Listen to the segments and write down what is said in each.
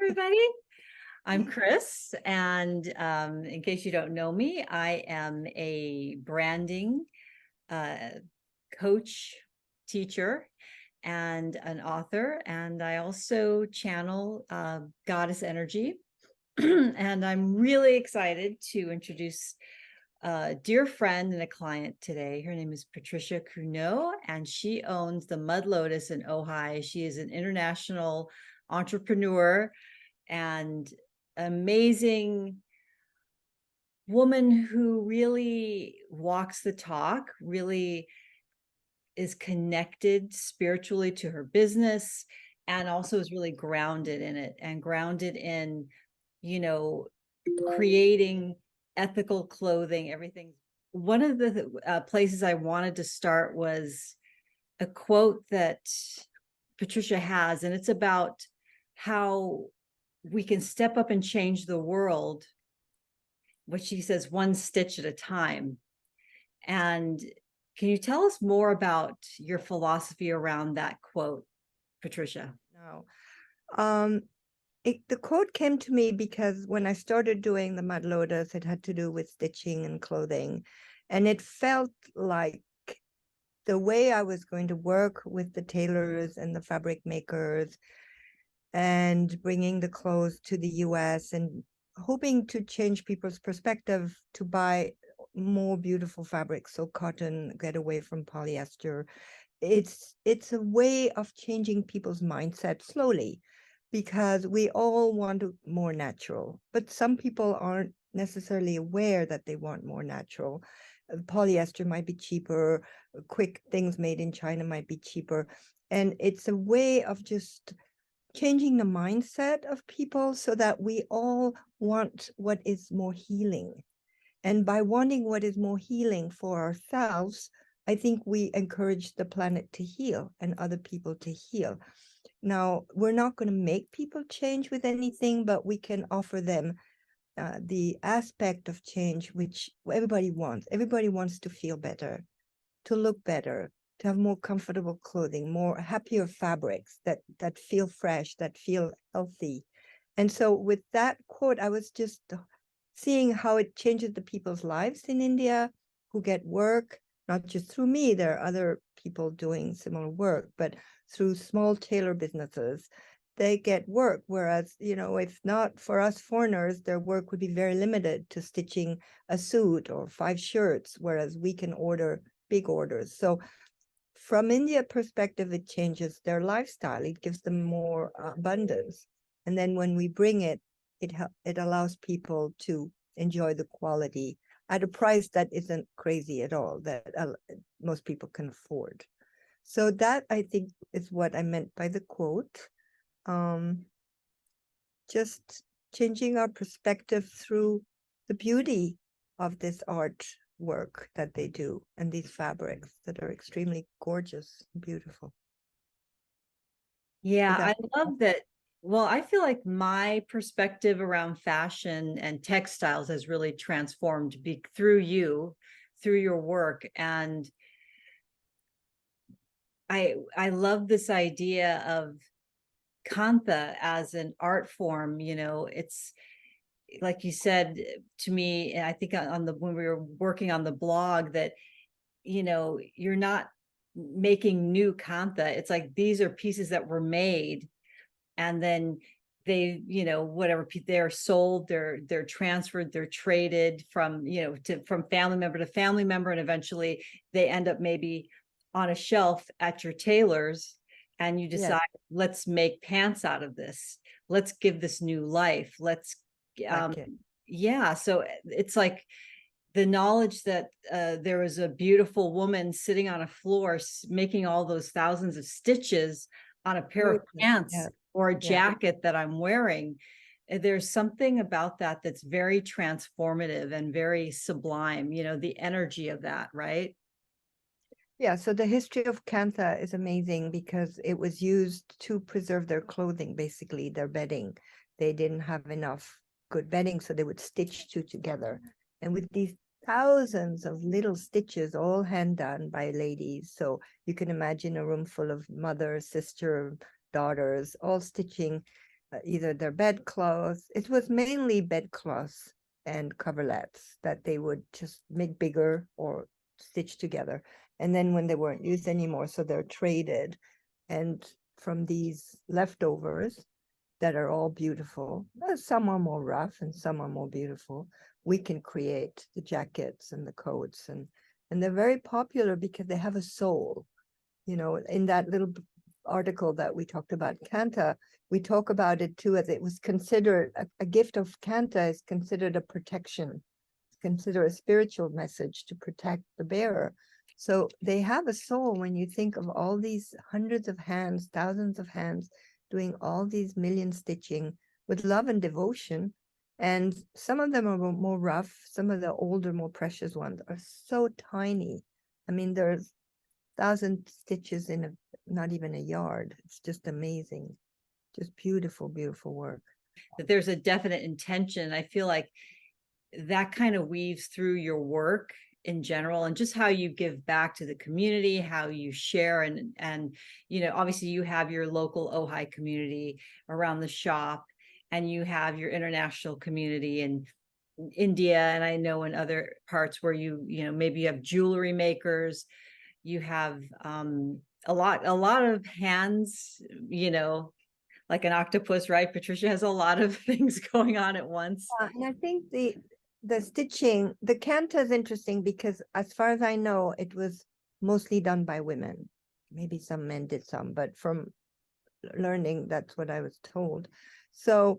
everybody. I'm Chris, and in case you don't know me, I am a branding coach, teacher, and an author, and I also channel goddess energy. And I'm really excited to introduce a dear friend and a client today. Her name is Patricia Cuenot, and she owns the Mud Lotus in Ojai. She is an international entrepreneur and amazing woman who really walks the talk, really is connected spiritually to her business, and also is really grounded in it and grounded in, creating ethical clothing, everything. One of the places I wanted to start was a quote that Patricia has, and it's about how we can step up and change the world, what she says, one stitch at a time. And can you tell us more about your philosophy around that quote, Patricia? No. The quote came to me because when I started doing the Mud Lotus, it had to do with stitching and clothing. And it felt like the way I was going to work with the tailors and the fabric makers and bringing the clothes to the US and hoping to change people's perspective to buy more beautiful fabrics, so cotton, get away from polyester. It's a way of changing people's mindset slowly, because we all want more natural, but some people aren't necessarily aware that they want more natural. Polyester might be cheaper, quick things made in China might be cheaper. And it's a way of just changing the mindset of people so that we all want what is more healing. And by wanting what is more healing for ourselves, I think we encourage the planet to heal and other people to heal. Now, we're not going to make people change with anything, but we can offer them the aspect of change which everybody wants. Everybody wants to feel better, to look better, to have more comfortable clothing, more happier fabrics that feel fresh, that feel healthy. And so with that quote, I was just seeing how it changes the people's lives in India who get work, not just through me. There are other people doing similar work, but through small tailor businesses, they get work. Whereas, if not for us foreigners, their work would be very limited to stitching a suit or 5 shirts, whereas we can order big orders. So from India perspective, it changes their lifestyle. It gives them more abundance. And then when we bring it, it allows people to enjoy the quality at a price that isn't crazy at all, that most people can afford. So that, I think, is what I meant by the quote. Just changing our perspective through the beauty of this art work that they do and these fabrics that are extremely gorgeous and beautiful. Yeah, I love that. Well, I feel like my perspective around fashion and textiles has really transformed through your work. And I love this idea of kantha as an art form. It's like you said to me, and I think when we were working on the blog, that you're not making new kantha. It's like these are pieces that were made, and then they, whatever, they're sold, they're transferred, they're traded from from family member to family member, and eventually they end up maybe on a shelf at your tailor's, and you decide, let's make pants out of this, let's give this new life, let's so it's like the knowledge that there was a beautiful woman sitting on a floor making all those thousands of stitches on a pair of pants or a jacket that I'm wearing. There's something about that that's very transformative and very sublime, the energy of that, right? Yeah, so the history of kantha is amazing because it was used to preserve their clothing, basically their bedding. They didn't have enough good bedding, so they would stitch two together. And with these thousands of little stitches, all hand done by ladies, so you can imagine a room full of mother, sister, daughters, all stitching either their bedclothes. It was mainly bedclothes and coverlets that they would just make bigger or stitch together. And then when they weren't used anymore, so they're traded. And from these leftovers that are all beautiful, some are more rough and some are more beautiful, we can create the jackets and the coats. And they're very popular because they have a soul. You know, in that little article that we talked about Kanta, we talk about it too, as it was considered a gift of Kanta is considered a protection, it's considered a spiritual message to protect the bearer. So they have a soul when you think of all these hundreds of hands, thousands of hands doing all these million stitching with love and devotion. And some of them are more rough, some of the older, more precious ones are so tiny. I mean, there's 1,000 stitches in not even a yard. It's just amazing. Just beautiful, beautiful work. That there's a definite intention. I feel like that kind of weaves through your work in general, and just how you give back to the community, how you share, and you know, obviously you have your local Ojai community around the shop, and you have your international community in India, and I know in other parts where you know, maybe you have jewelry makers, you have a lot of hands, you know, like an octopus, right? Patricia has a lot of things going on at once. And I think the stitching, the Kanta is interesting because as far as I know, it was mostly done by women. Maybe some men did some, but from learning, that's what I was told. So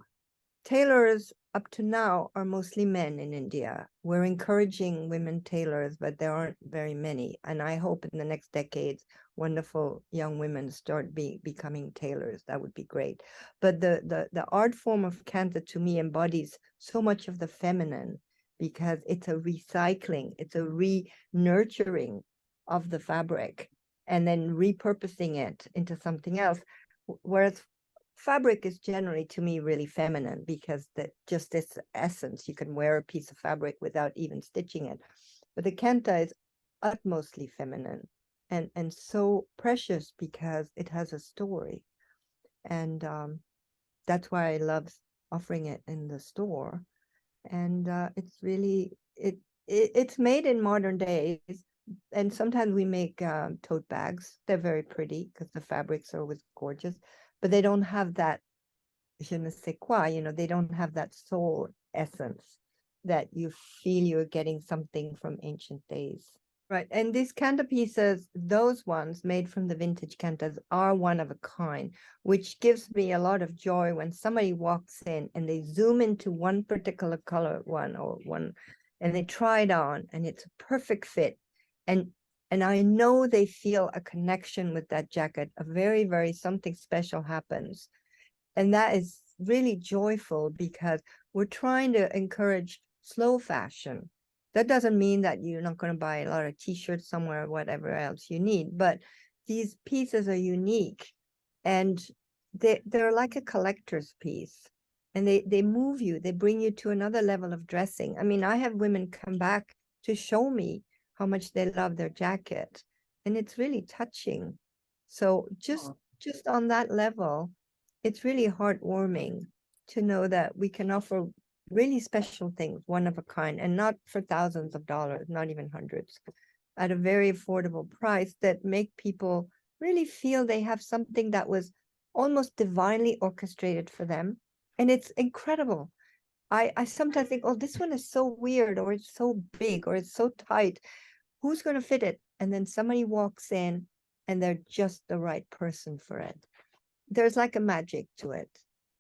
tailors up to now are mostly men in India. We're encouraging women tailors, but there aren't very many. And I hope in the next decades, wonderful young women start becoming tailors. That would be great. But the art form of Kanta to me embodies so much of the feminine because it's a recycling, it's a re-nurturing of the fabric and then repurposing it into something else. Whereas fabric is generally to me really feminine because that just this essence, you can wear a piece of fabric without even stitching it. But the Kanta is utmostly feminine and so precious because it has a story. And that's why I love offering it in the store. And it's really, it's made in modern days. And sometimes we make tote bags. They're very pretty because the fabrics are always gorgeous, but they don't have that je ne sais quoi, you know, they don't have that soul essence that you feel you're getting something from ancient days. Right. And these Kanta pieces, those ones made from the vintage Kantas are one of a kind, which gives me a lot of joy when somebody walks in and they zoom into one particular color one or one, and they try it on and it's a perfect fit. And I know they feel a connection with that jacket, a very, very something special happens. And that is really joyful because we're trying to encourage slow fashion. That doesn't mean that you're not going to buy a lot of t-shirts somewhere or whatever else you need, but these pieces are unique and they're like a collector's piece, and they move you, they bring you to another level of dressing. I mean, I have women come back to show me how much they love their jacket, and it's really touching. So just on that level, it's really heartwarming to know that we can offer really special things, one of a kind, and not for thousands of dollars, not even hundreds, at a very affordable price that make people really feel they have something that was almost divinely orchestrated for them. And it's incredible. I sometimes think, oh, this one is so weird, or it's so big, or it's so tight. Who's going to fit it? And then somebody walks in and they're just the right person for it. There's like a magic to it,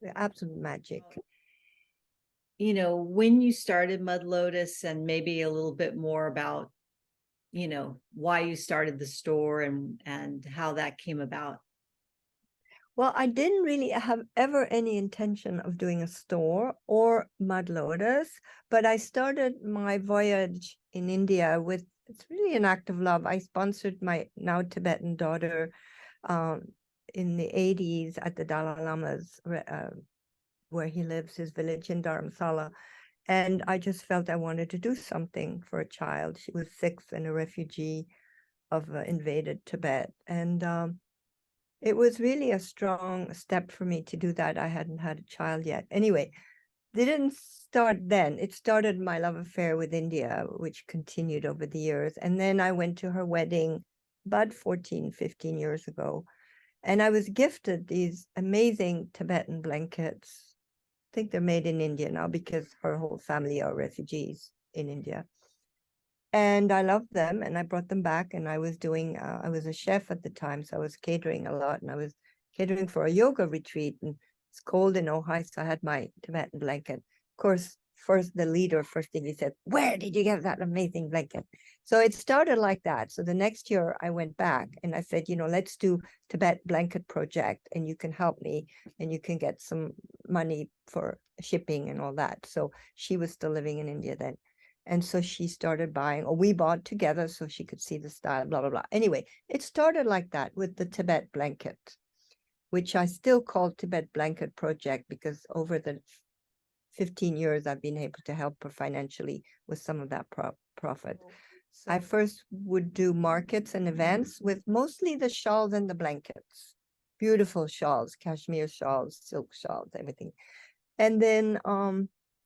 the absolute magic. You know, when you started Mud Lotus, and maybe a little bit more about, you know, why you started the store and how that came about. Well, I didn't really have ever any intention of doing a store or Mud Lotus, but I started my voyage in India with, it's really an act of love. I sponsored my now Tibetan daughter in the 80s at the Dalai Lama's, where he lives, his village in Dharamsala. And I just felt I wanted to do something for a child. She was 6 and a refugee of invaded Tibet. And It was really a strong step for me to do that. I hadn't had a child yet. Anyway, they didn't start then. It started my love affair with India, which continued over the years. And then I went to her wedding about 14, 15 years ago. And I was gifted these amazing Tibetan blankets. I think they're made in India now because her whole family are refugees in India. And I loved them and I brought them back, and I was doing, I was a chef at the time, so I was catering a lot, and I was catering for a yoga retreat, and it's cold in Ojai, so I had my Tibetan blanket. Of course, first thing he said, "Where did you get that amazing blanket?" So it started like that. So the next year I went back and I said, let's do Tibet blanket project, and you can help me and you can get some money for shipping and all that. So she was still living in India then. And so she started buying, or we bought together so she could see the style, blah, blah, blah. Anyway, it started like that with the Tibet blanket, which I still call Tibet Blanket Project because over the 15 years, I've been able to help her financially with some of that profit. So I first would do markets and events with mostly the shawls and the blankets. Beautiful shawls, cashmere shawls, silk shawls, everything. And then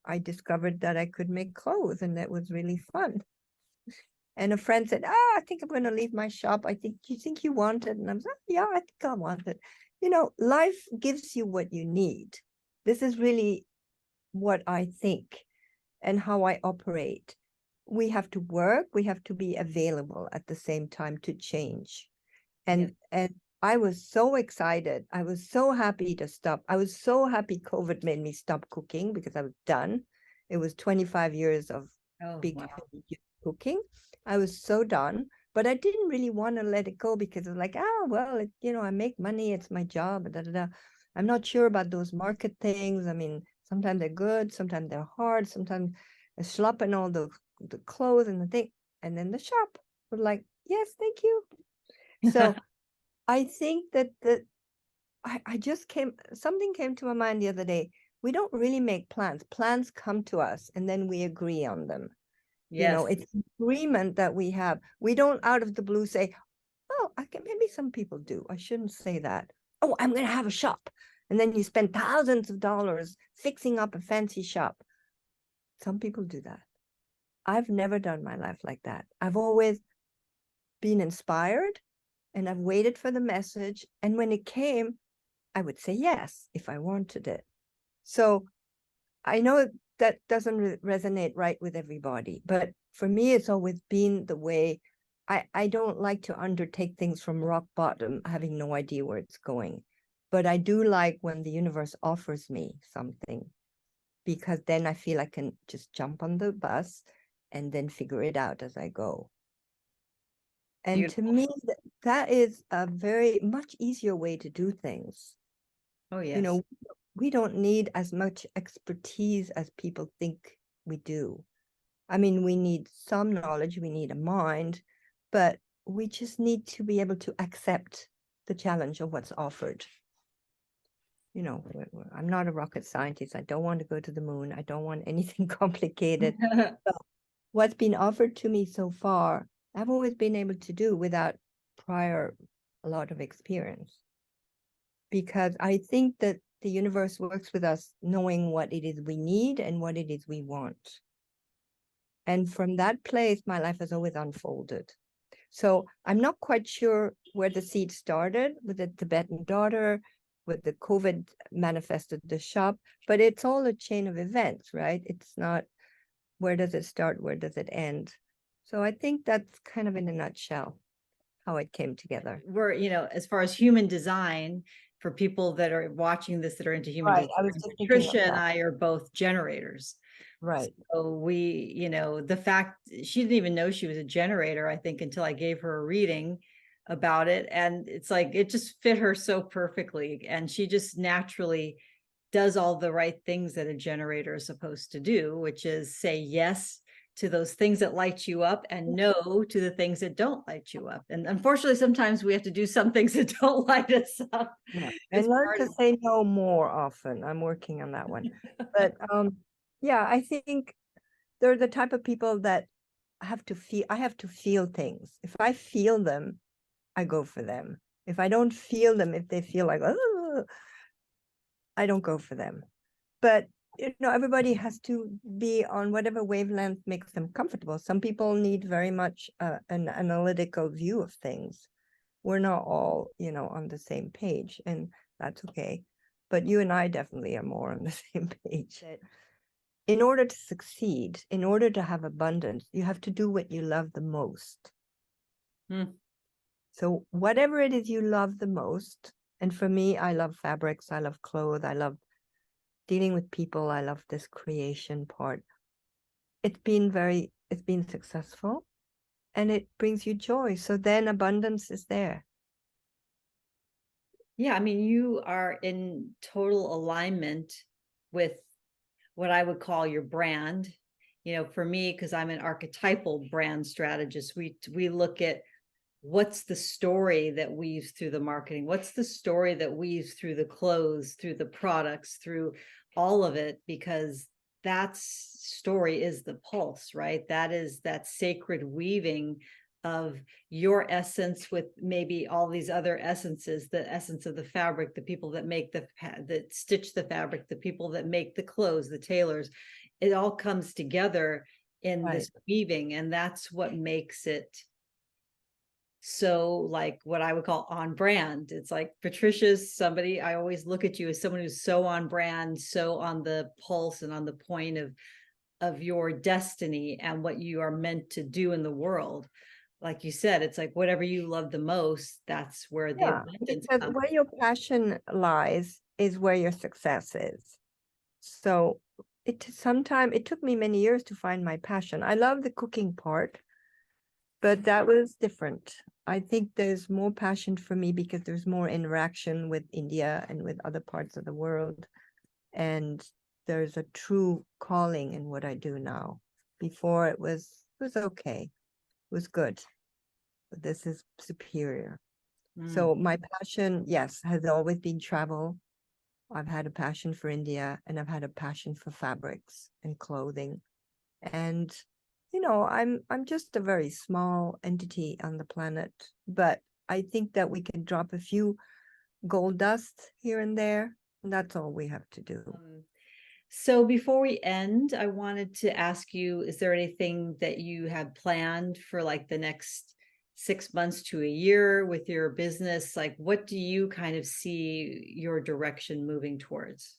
I discovered that I could make clothes, and that was really fun. And a friend said, I think I'm going to leave my shop. Do you think you want it? And I was like, yeah, I think I want it. Life gives you what you need. This is really what I think and how I operate. We have to work. We have to be available at the same time to change. And I was so excited. I was so happy to stop. I was so happy COVID made me stop cooking because I was done. It was 25 years of big cooking. I was so done, but I didn't really want to let it go because it was like, I make money. It's my job. Da, da, da. I'm not sure about those market things. I mean, sometimes they're good, sometimes they're hard, sometimes I schlep and all the clothes and the thing. And then the shop was like, yes, thank you. So I think that something came to my mind the other day. We don't really make plans. Plans come to us and then we agree on them. Yes. It's an agreement that we have. We don't out of the blue say, oh, maybe some people do. I shouldn't say that. Oh, I'm going to have a shop. And then you spend thousands of dollars fixing up a fancy shop. Some people do that. I've never done my life like that. I've always been inspired, and I've waited for the message. And when it came, I would say yes if I wanted it. So I know that doesn't resonate right with everybody, but for me, it's always been the way. I don't like to undertake things from rock bottom, having no idea where it's going. But I do like when the universe offers me something, because then I feel I can just jump on the bus and then figure it out as I go. And to me, that is a very much easier way to do things. Oh, yes. We don't need as much expertise as people think we do. I mean, we need some knowledge, we need a mind, but we just need to be able to accept the challenge of what's offered. I'm not a rocket scientist. I don't want to go to the moon. I don't want anything complicated. So what's been offered to me so far, I've always been able to do without a lot of experience. Because I think that the universe works with us knowing what it is we need and what it is we want. And from that place, my life has always unfolded. So I'm not quite sure where the seed started with the Tibetan daughter, with the COVID manifested the shop, but it's all a chain of events, right? It's not where does it start, where does it end? So I think that's kind of in a nutshell how it came together. We're, as far as human design, for people that are watching this that are into human Right. design, I was just Patricia and I are both generators. Right. So we, the fact she didn't even know she was a generator, I think, until I gave her a reading about it. And it's like, it just fit her so perfectly. And she just naturally does all the right things that a generator is supposed to do, which is say yes to those things that light you up and no to the things that don't light you up. And unfortunately, sometimes we have to do some things that don't light us up. Yeah. And learn to say no more often. I'm working on that one. But yeah, I think they're the type of people that I have to feel things. If I feel them, I go for them. If I don't feel them, if they feel like, oh, I don't go for them. But everybody has to be on whatever wavelength makes them comfortable. Some people need very much an analytical view of things. We're not all, on the same page, and that's okay. But you and I definitely are more on the same page. In order to succeed, in order to have abundance, you have to do what you love the most. So whatever it is you love the most, and for me, I love fabrics, I love clothes, I love dealing with people, I love this creation part. It's been successful, and it brings you joy. So then abundance is there. Yeah, I mean, you are in total alignment with what I would call your brand. For me, because I'm an archetypal brand strategist, we look at what's the story that weaves through the marketing, what's the story that weaves through the clothes, through the products, through all of it, because that story is the pulse, right? That is that sacred weaving of your essence with maybe all these other essences, the essence of the fabric, the people that make that stitch the fabric, the people that make the clothes, the tailors. It all comes together in this weaving, and that's what makes it so, like, what I would call on brand. It's like Patricia's somebody, I always look at you as someone who's so on brand, so on the pulse and on the point of your destiny and what you are meant to do in the world. Like you said, it's like whatever you love the most, that's where the abundance because comes. where your passion lies is where your success is. So it took me many years to find my passion. I love the cooking part, but that was different. I think there's more passion for me because there's more interaction with India and with other parts of the world. And there's a true calling in what I do now. Before it was okay. It was good. But this is superior. So my passion, yes, has always been travel. I've had a passion for India, and I've had a passion for fabrics and clothing. And I'm just a very small entity on the planet, but I think that we can drop a few gold dust here and there, and that's all we have to do. So before we end, I wanted to ask you, is there anything that you have planned for like the next 6 months to a year with your business? Like, what do you kind of see your direction moving towards?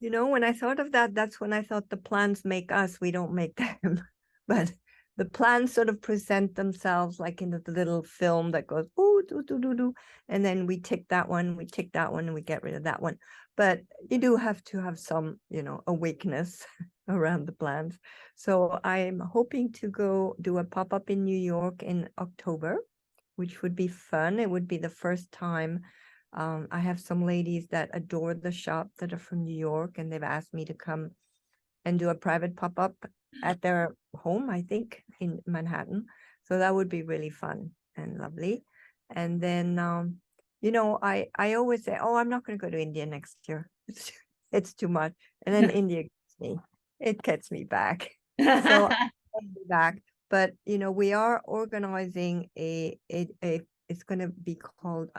When I thought of that, that's when I thought the plans make us, we don't make them. But the plans sort of present themselves like in the little film that goes, ooh, do, do, do, do. And then we tick that one, and we get rid of that one. But you do have to have some, awakeness around the plans. So I'm hoping to go do a pop-up in New York in October, which would be fun. It would be the first time. I have some ladies that adore the shop that are from New York, and they've asked me to come and do a private pop-up at their home, I think, in Manhattan. So that would be really fun and lovely. And then, I always say, oh, I'm not going to go to India next year. It's too much. And then India gets me back. So I'll be back. But, we are organizing it's going to be called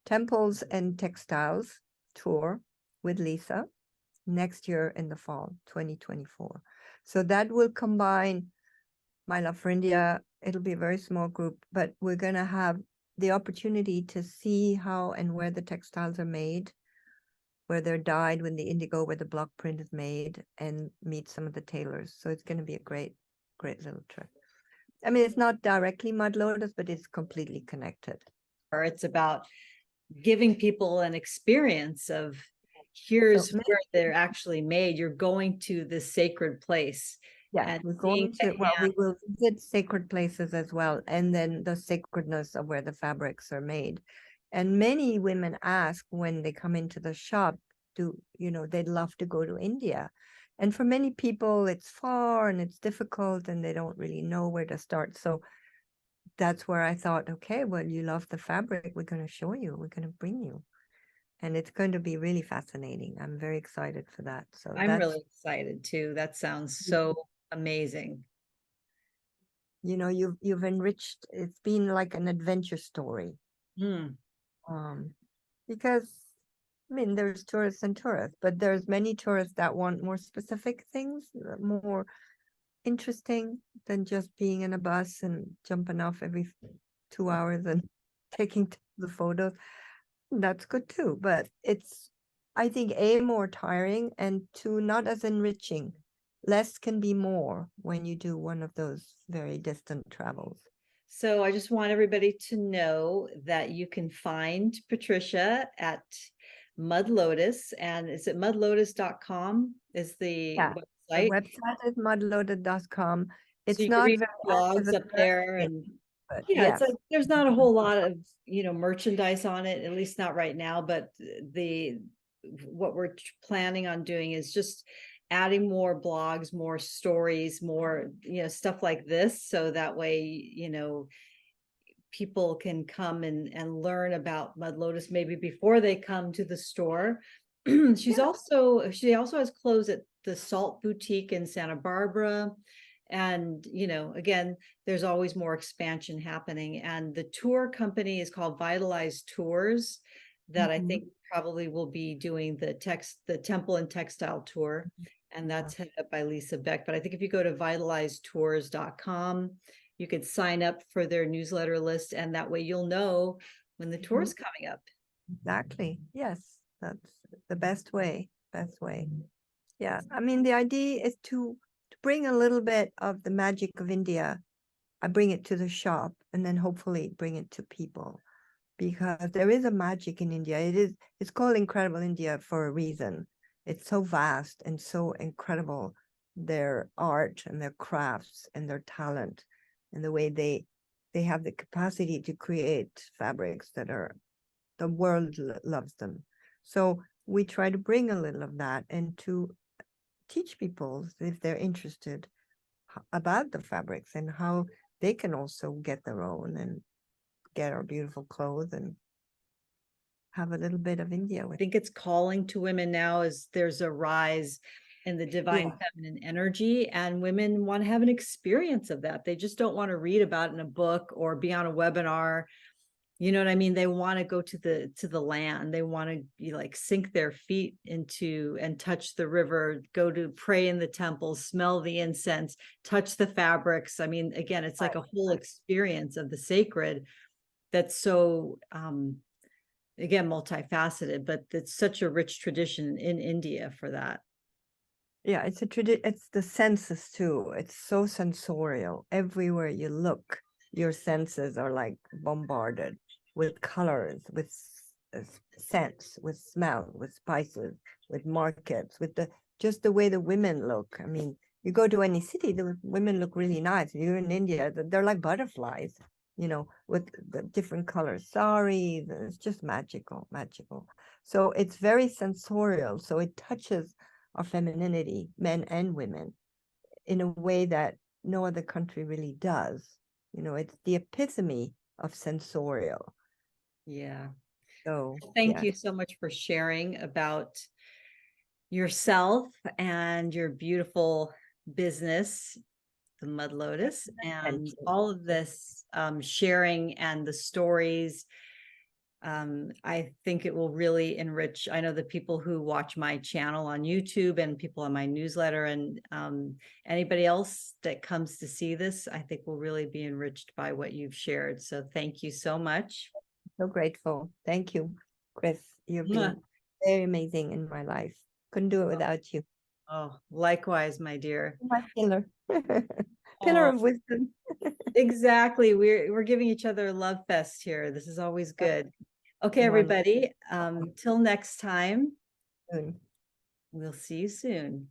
Temples and Textiles tour with Lisa next year in the fall, 2024. So that will combine my love for India. It'll be a very small group, but we're going to have the opportunity to see how and where the textiles are made, where they're dyed, when the indigo, where the block print is made, and meet some of the tailors. So it's going to be a great, great little trip. I mean, it's not directly Mud Lotus, but it's completely connected. Or it's about giving people an experience of here's where they're actually made. You're going to this sacred place. Yeah, we're going to, we will visit sacred places as well, and then the sacredness of where the fabrics are made. And many women ask when they come into the shop, they'd love to go to India. And for many people, it's far and it's difficult and they don't really know where to start. So that's where I thought, okay, well, you love the fabric. We're going to show you, we're going to bring you. And it's going to be really fascinating. I'm very excited for that. So I'm really excited too. That sounds so amazing. You've enriched, it's been like an adventure story. Mm. Because I mean, there's tourists and tourists, but there's many tourists that want more specific things, more interesting than just being in a bus and jumping off every 2 hours and taking the photos. That's good too, but it's, I think, A, more tiring, and two, not as enriching. Less can be more when you do one of those very distant travels. So I just want everybody to know that you can find Patricia at Mud Lotus, and is it mudlotus.com is the Yeah, the website. website is mudloaded.com. So It's you can not read very active blogs at up first, there, and but yeah, it's yes. like there's not a whole lot of, merchandise on it, at least not right now, but what we're planning on doing is just adding more blogs, more stories, more, stuff like this, so that way, people can come and learn about Mud Lotus maybe before they come to the store. She also has clothes at the Salt Boutique in Santa Barbara. And, again, there's always more expansion happening. And the tour company is called Vitalize Tours, that I think probably will be doing the temple and textile tour. And that's headed up by Lisa Beck. But I think if you go to vitalizetours.com, you could sign up for their newsletter list, and that way you'll know when the tour is coming up. Exactly. Yes, that's the best way. Best way. Yeah. I mean, the idea is to bring a little bit of the magic of India. I bring it to the shop and then hopefully bring it to people, because there is a magic in India. It's called Incredible India for a reason. It's so vast and so incredible, their art and their crafts and their talent and the way they have the capacity to create fabrics that are, the world loves them. So we try to bring a little of that and to teach people, if they're interested, about the fabrics and how they can also get their own and get our beautiful clothes and have a little bit of India with. I think it's calling to women now, as there's a rise in the divine feminine energy, and women want to have an experience of that. They just don't want to read about it in a book or be on a webinar. You know what I mean? They want to go to the land. They want to like sink their feet into and touch the river, go to pray in the temple, smell the incense, touch the fabrics. I mean, again, it's like a whole experience of the sacred that's so again, multifaceted, but it's such a rich tradition in India for that. Yeah, it's it's the senses too. It's so sensorial. Everywhere you look, your senses are like bombarded with colors, with scents, with smell, with spices, with markets, with just the way the women look. I mean, you go to any city, the women look really nice. You're in India, they're like butterflies, with the different colors, saris. It's just magical, magical. So it's very sensorial. So it touches our femininity, men and women, in a way that no other country really does. It's the epitome of sensorial. Yeah. So thank you so much for sharing about yourself and your beautiful business, the Mud Lotus, and all of this sharing and the stories. I think it will really enrich. I know the people who watch my channel on YouTube and people on my newsletter, and anybody else that comes to see this, I think will really be enriched by what you've shared. So thank you so much. So grateful. Thank you, Chris. You've been very amazing in my life. Couldn't do it without you. Oh, likewise, my dear. My pillar. Pillar of wisdom. Exactly. We're giving each other a love fest here. This is always good. Okay, everybody. Till next time. We'll see you soon.